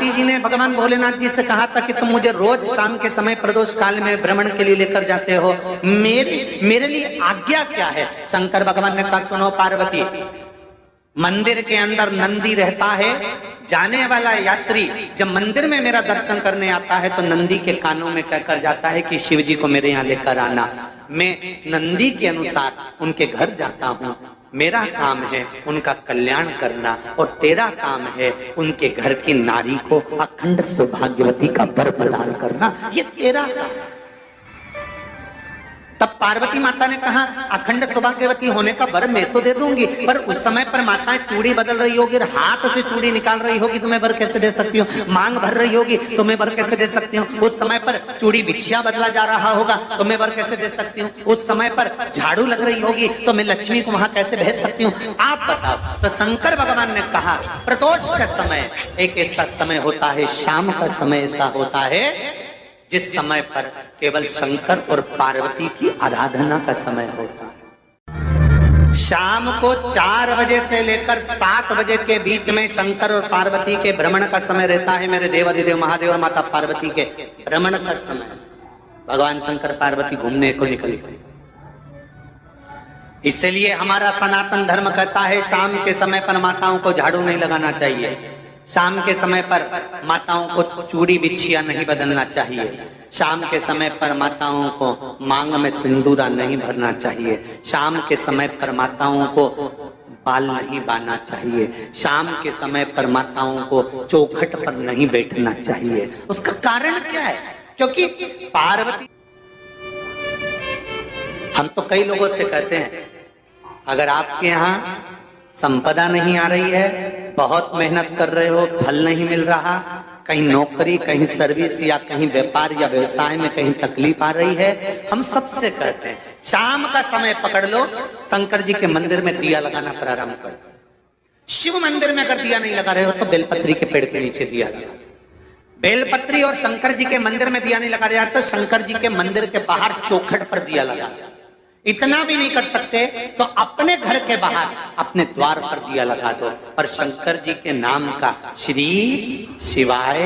पार्वती जी ने भगवान भोलेनाथ जी से कहा था कि तुम मुझे रोज शाम के समय प्रदोष काल में भ्रमण के लिए लेकर जाते हो, मेरे लिए आज्ञा क्या है? शंकर भगवान ने कहा, सुनो पार्वती, मंदिर के अंदर नंदी रहता है। जाने वाला यात्री जब मंदिर में मेरा दर्शन करने आता है तो नंदी के कानों में कहकर जाता है कि शिव जी को मेरे यहाँ लेकर आना। मैं नंदी के अनुसार उनके घर जाता हूँ। मेरा काम है उनका कल्याण करना और तेरा काम है उनके घर की नारी को अखंड सौभाग्यवती का वर प्रदान करना, ये तेरा काम। तब पार्वती माता ने कहा, अखंड सौभाग्यवती होने का वर मैं तो दे दूंगी, पर उस समय पर माताएं चूड़ी बदल रही होगी, हाथ से चूड़ी निकाल रही होगी तो मैं वर कैसे दे सकती हूँ? मांग भर रही होगी तो मैं वर कैसे दे सकती हूँ? उस समय पर चूड़ी बिछिया बदला जा रहा होगा तो मैं वर कैसे दे सकती हूँ? उस समय पर झाड़ू लग रही होगी तो मैं लक्ष्मी को वहां कैसे भेज सकती हूँ? आप बताओ। तो शंकर भगवान ने कहा, प्रदोष का समय एक ऐसा समय होता है, शाम का समय ऐसा होता है जिस समय पर केवल शंकर और पार्वती की आराधना का समय होता है। शाम को 4 बजे से लेकर 7 बजे के बीच में शंकर और पार्वती के भ्रमण का समय रहता है। मेरे देवाधिदेव महादेव और माता पार्वती के भ्रमण का समय, भगवान शंकर पार्वती घूमने को निकले। इसलिए हमारा सनातन धर्म कहता है शाम के समय पर माताओं को झाड़ू नहीं लगाना चाहिए, शाम के समय पर माताओं को चूड़ी बिछिया नहीं बदलना चाहिए, शाम के समय पर माताओं को मांग में सिंदूरा नहीं भरना चाहिए, शाम के समय पर माताओं को बाल नहीं बांधना चाहिए, शाम के समय पर माताओं को चौखट पर नहीं बैठना चाहिए। उसका कारण क्या है? क्योंकि पार्वती, हम तो कई लोगों से कहते हैं अगर आपके यहाँ संपदा नहीं आ रही है, बहुत मेहनत कर रहे हो, फल नहीं मिल रहा, कहीं नौकरी, कहीं सर्विस या कहीं व्यापार या व्यवसाय में कहीं तकलीफ आ रही है, हम सबसे कहते हैं शाम का समय पकड़ लो, शंकर जी के मंदिर में दिया लगाना प्रारंभ कर दो। शिव मंदिर में अगर दिया नहीं लगा रहे हो तो बेलपत्री के पेड़ के नीचे दिया लगा दो। बेलपत्री और शंकर जी के मंदिर में दिया नहीं लगा रहे तो शंकर जी के मंदिर के बाहर चौखट पर दिया लगा दो। इतना भी नहीं कर सकते तो अपने घर के बाहर अपने द्वार पर दिया लगा दो और शंकर जी के नाम का श्री शिवाय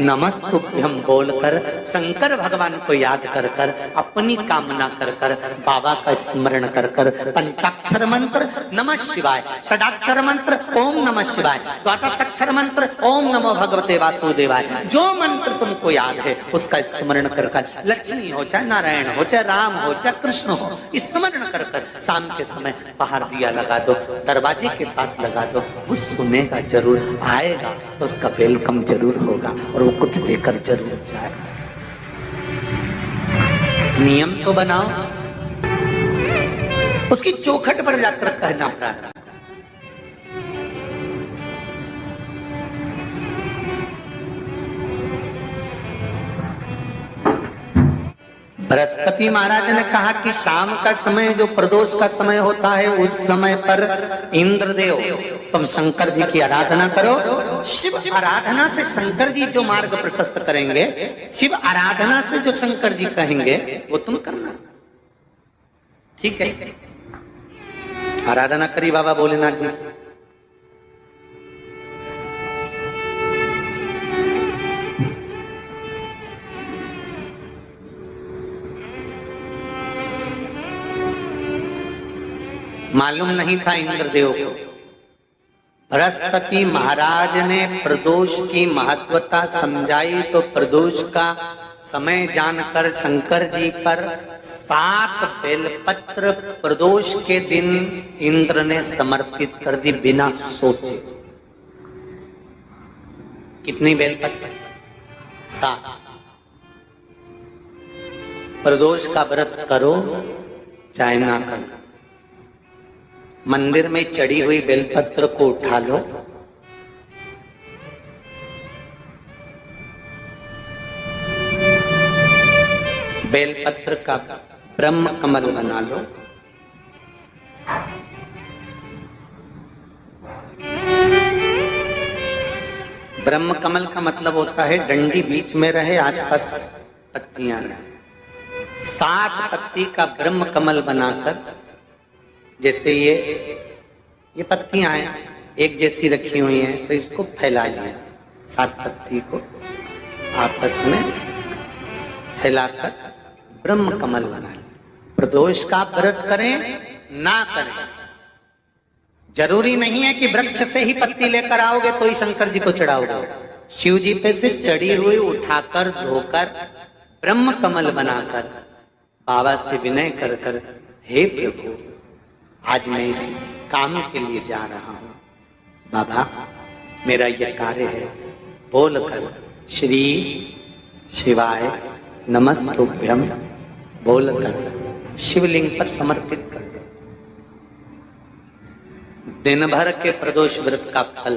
नमस्तुभ्यं बोलकर शंकर भगवान को याद कर कर अपनी कामना कर कर बाबा का स्मरण कर कर पंचाक्षर मंत्र नमः शिवाय, षडाक्षर मंत्र ओम नमः शिवाय, द्वादशाक्षर मंत्र ओम नमो भगवते वासुदेवाय, जो मंत्र तुमको याद है उसका स्मरण कर कर लक्ष्मी हो चाहे नारायण हो चाहे राम हो चाहे कृष्ण हो स्मरण कर कर शाम के समय बाहर दिया लगा दो, दरवाजे के पास लगा दो। वो सुनेगा जरूर, आएगा तो उसका वेलकम जरूर होगा और वो कुछ देकर जरूर जाएगा। नियम तो बनाओ, उसकी चौखट पर जाकर कहना प्रारंभ। बृहस्पति महाराज ने कहा कि शाम का समय जो प्रदोष का समय होता है उस समय पर इंद्रदेव तुम शंकर जी की आराधना करो। शिव आराधना से शंकर जी जो मार्ग प्रशस्त करेंगे, शिव आराधना से जो शंकर जी कहेंगे वो तुम करना, ठीक है? आराधना करी बाबा भोलेनाथ जी। मालूम नहीं था इंद्रदेव को। बृहस्पति महाराज ने प्रदोष की महत्वता समझाई तो प्रदोष का समय जानकर शंकर जी पर 7 बेलपत्र प्रदोष के दिन इंद्र ने समर्पित कर दी बिना सोचे। कितनी बेलपत्र? 7। प्रदोष का व्रत करो चाहे ना करो, मंदिर में चढ़ी हुई बेलपत्र को उठा लो, बेलपत्र का ब्रह्म कमल बना लो, ब्रह्म कमल का मतलब होता है डंडी बीच में रहे, आसपास पत्तियां रहे। 7 पत्ती का ब्रह्म कमल बनाकर, जैसे ये पत्तियां हैं एक जैसी रखी हुई हैं तो इसको फैला लिया, सात पत्ती को आपस में फैलाकर ब्रह्म कमल बना लें। प्रदोष का व्रत करें ना करें, जरूरी नहीं है कि वृक्ष से ही पत्ती लेकर आओगे तो ही शंकर जी को चढ़ाओगे। शिव जी पे से चढ़ी हुई उठाकर धोकर ब्रह्म कमल बनाकर बाबा से विनय कर कर, हे प्रभु आज मैं इस काम के लिए जा रहा हूं, बाबा मेरा यह कार्य है, बोलकर श्री शिवाय नमस्तुभ्यम बोलकर शिवलिंग पर समर्पित कर दो। दिन भर के प्रदोष व्रत का फल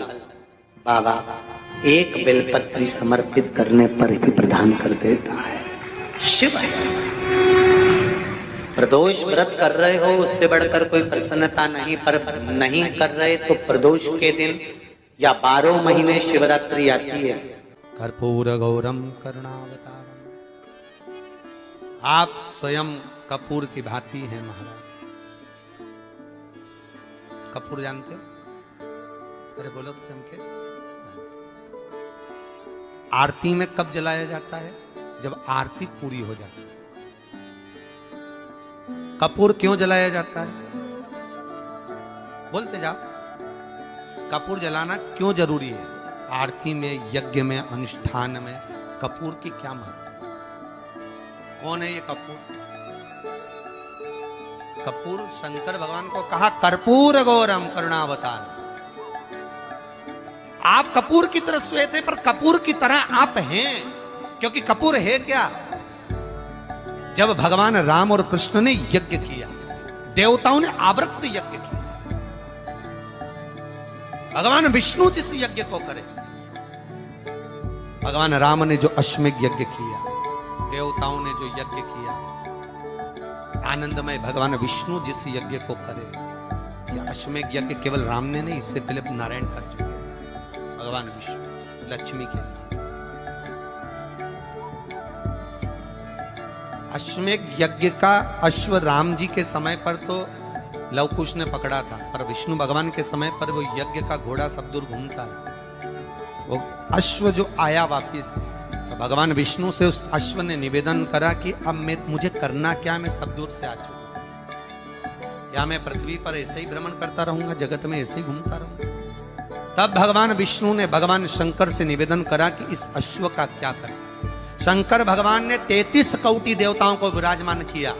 बाबा एक बेलपत्री समर्पित करने पर ही प्रदान कर देता है। शिव है। प्रदोष व्रत कर रहे हो उससे बढ़कर कोई प्रसन्नता नहीं, पर नहीं कर रहे तो प्रदोष के दिन या 12 महीने शिवरात्रि आती है। कर्पूर गौरम करुणावतारम, आप स्वयं कपूर की भांति हैं महाराज। कपूर जानते हो? अरे बोलो तो चमके। आरती में कब जलाया जाता है? जब आरती पूरी हो जाती है। कपूर क्यों जलाया जाता है? बोलते जाओ। कपूर जलाना क्यों जरूरी है? आरती में, यज्ञ में, अनुष्ठान में कपूर की क्या महत्व है? कौन है ये कपूर? कपूर शंकर भगवान को कहा कर्पूर गौरम करुणावतार। आप कपूर की तरह श्वेत है, पर कपूर की तरह आप हैं, क्योंकि कपूर है क्या? जब भगवान राम और कृष्ण ने यज्ञ किया, देवताओं ने आवृत्त यज्ञ किया। भगवान विष्णु जिस यज्ञ को करे, भगवान राम ने जो अश्वमेध यज्ञ किया, देवताओं ने जो यज्ञ किया, आनंदमय भगवान विष्णु जिस यज्ञ को करे, यह अश्वमेध यज्ञ केवल राम ने नहीं, इससे पहले नारायण कर चुके थे। भगवान विष्णु लक्ष्मी के साथ अश्वमेध यज्ञ का अश्व राम जी के समय पर तो लवकुश ने पकड़ा था, पर विष्णु भगवान के समय पर वो यज्ञ का घोड़ा सब दूर घूमता रहा। वो अश्व जो आया वापिस, तो भगवान विष्णु से उस अश्व ने निवेदन करा कि अब मुझे करना क्या, मैं सब दूर से आ चुका, या मैं पृथ्वी पर ऐसे ही भ्रमण करता रहूंगा, जगत में ऐसे ही घूमता रहूंगा। तब भगवान विष्णु ने भगवान शंकर से निवेदन करा कि इस अश्व का क्या करें। शंकर भगवान ने 33 कोटि देवताओं को विराजमान किया।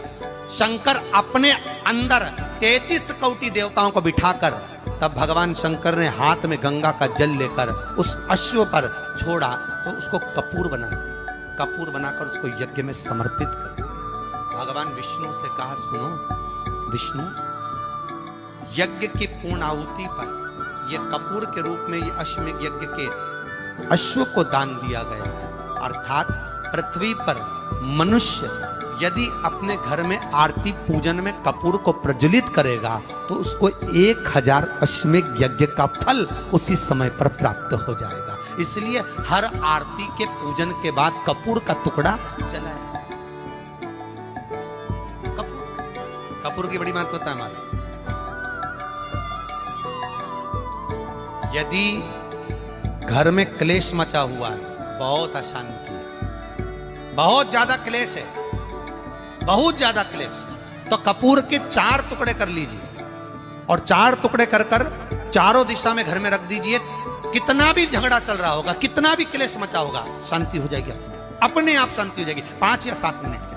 शंकर अपने अंदर 33 कोटि देवताओं को बिठाकर, तब भगवान शंकर ने हाथ में गंगा का जल लेकर उस अश्व पर छोड़ा, तो उसको कपूर बना दिया। कपूर बनाकर उसको यज्ञ में समर्पित कर दिया। भगवान विष्णु से कहा, सुनो विष्णु, यज्ञ की पूर्ण आहुति पर यह कपूर के रूप में ये अश्वमेध यज्ञ के अश्व को दान दिया गया है। अर्थात पृथ्वी पर मनुष्य यदि अपने घर में आरती पूजन में कपूर को प्रज्वलित करेगा तो उसको 1000 अश्वमेध यज्ञ का फल उसी समय पर प्राप्त हो जाएगा। इसलिए हर आरती के पूजन के बाद कपूर का टुकड़ा जलाया। कपूर की बड़ी महत्वता है हमारे। यदि घर में क्लेश मचा हुआ है, बहुत अशांति है, बहुत ज्यादा क्लेश है, बहुत ज्यादा क्लेश, तो कपूर के 4 टुकड़े कर लीजिए और 4 टुकड़े कर कर चारों दिशा में घर में रख दीजिए। कितना भी झगड़ा चल रहा होगा, कितना भी क्लेश मचा होगा, शांति हो जाएगी, अपने आप शांति हो जाएगी 5 या 7 मिनट।